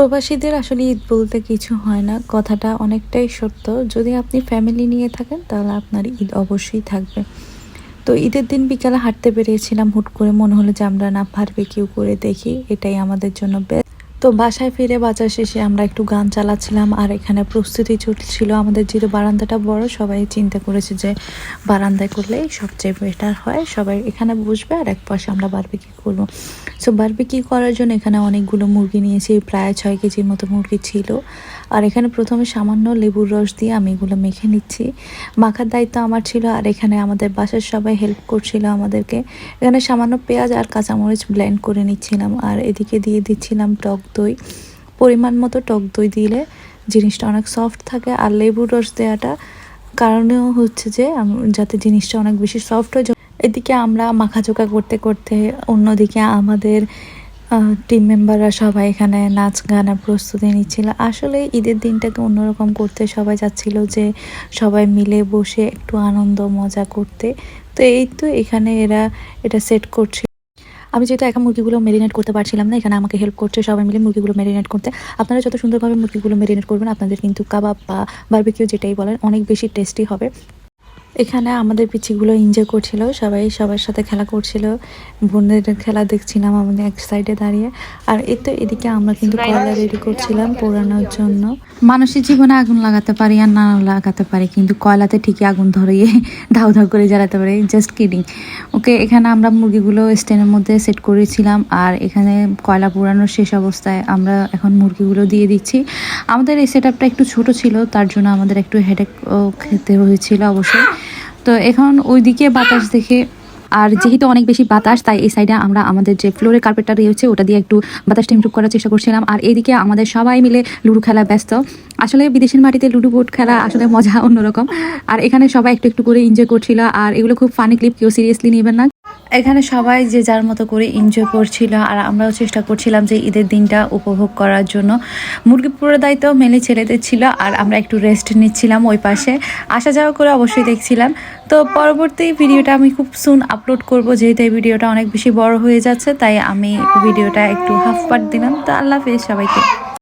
প্রবাসীদের আসলে ঈদ বলতে কিছু হয় না, কথাটা অনেকটাই সত্য। যদি আপনি ফ্যামিলি নিয়ে থাকেন তাহলে আপনার ঈদ অবশ্যই থাকবে। তো ঈদের দিন বিকালে হাঁটতে বেরিয়েছিলাম, হুট করে মনে হলো যে আমরা না বারবিকিউ করে দেখি, এটাই আমাদের জন্য বেস্ট। তো বাসায় ফিরে বাজার শেষে আমরা একটু গান চালাচ্ছিলাম আর এখানে প্রস্তুতি চলছিল। আমাদের যেহেতু বারান্দাটা বড়, সবাই চিন্তা করেছে যে বারান্দায় করলেই সবচেয়ে বেটার হয়, সবাই এখানে বসবে আর এক পাশে আমরা বারবিকিউ করবো। সো বারবিকিউ করার জন্য এখানে অনেকগুলো মুরগি নিয়েছি, প্রায় 6 কেজির মতো মুরগি ছিল। আর এখানে প্রথমে সামান্য লেবুর রস দিয়ে আমি এগুলো মেখে নিচ্ছি। মাখার দায়িত্ব আমার ছিল আর এখানে আমাদের বাসার সবাই হেল্প করছিল আমাদেরকে। এখানে সামান্য পেঁয়াজ আর কাঁচামরিচ ব্লেন্ড করে নিচ্ছিলাম আর এদিকে দিয়ে দিচ্ছিলাম টক দই। পরিমাণ মতো টক দই দিলে জিনিসটা অনেক সফট থাকে, আর লেবুর রস দেওয়াটা কারণেও হচ্ছে যে যাতে জিনিসটা অনেক বেশি সফট হয়। এদিকে আমরা মাখাচোকা করতে করতে অন্যদিকে আমাদের টিম মেম্বাররা সবাই এখানে নাচ গানের প্রস্তুতি নিচ্ছিল। আসলে ঈদের দিনটাকে অন্যরকম করতে সবাই চাচ্ছিল যে সবাই মিলে বসে একটু আনন্দ মজা করতে। তো এই তো এখানে এরা এটা সেট করছে। আমি যেহেতু একা মুরগিগুলো মেরিনেট করতে পারছিলাম না, এখানে আমাকে হেল্প করছে সবাই মিলে মুরগিগুলো মেরিনেট করতে। আপনারা যত সুন্দরভাবে মুরগিগুলো মেরিনেট করবেন আপনাদের কিন্তু কাবাব বা বারবিকিউ যেটাই বলেন অনেক বেশি টেস্টি হবে। এখানে আমাদের পিচিগুলো এনজয় করছিল, সবাই সবার সাথে খেলা করছিল, বোনদের খেলা দেখছিলাম আমাদের এক সাইডে দাঁড়িয়ে। আর এই তো এদিকে আমরা কিন্তু কয়লা রেডি করছিলাম পোড়ানোর জন্য। মানুষের জীবনে আগুন লাগাতে পারি আর না লাগাতে পারি, কিন্তু কয়লাতে ঠিকই আগুন ধরিয়ে ধাউ ধাউ করে জ্বালাতে পারি। Just kidding. ওকে, এখানে আমরা মুরগিগুলো স্ট্যান্ডের মধ্যে সেট করেছিলাম আর এখানে কয়লা পোড়ানোর শেষ অবস্থায় আমরা এখন মুরগিগুলো দিয়ে দিচ্ছি। আমাদের এই সেট আপটা একটু ছোটো ছিল, তার জন্য আমাদের একটু হেডেক খেতে হয়েছিল অবশ্যই। তো এখন ওইদিকে বাতাস দেখে, আর যেহেতু অনেক বেশি বাতাস তাই এই সাইডে আমরা আমাদের যে ফ্লোরের কার্পেটটা রয়েছে ওটা দিয়ে একটু বাতাসটা ইমপ্রুভ করার চেষ্টা করছিলাম। আর এইদিকে আমাদের সবাই মিলে লুডো খেলা ব্যস্ত। আসলে বিদেশের মাটিতে লুডো বোর্ড খেলা আসলে মজা অন্যরকম। আর এখানে সবাই একটু একটু করে এনজয় করছিল, আর এগুলো খুব ফানি ক্লিপ, কেউ সিরিয়াসলি নেবেন না। এখানে সবাই যে যার মতো করে এনজয় করছিল আর আমরাও চেষ্টা করছিলাম যে ঈদের দিনটা উপভোগ করার জন্য। মুরগি পুরো দায়িত্ব মেনলি ছেলেদের ছিল আর আমরা একটু রেস্ট নিচ্ছিলাম ওই পাশে, আসা যাওয়া করে অবশ্যই দেখছিলাম। তো পরবর্তী ভিডিওটা আমি খুব সুন আপলোড করব, যেহেতু এই ভিডিওটা অনেক বেশি বড় হয়ে যাচ্ছে তাই আমি ভিডিওটা একটু হাফ পার্ট দিলাম। তো আল্লাহ হাফেজ সবাইকে।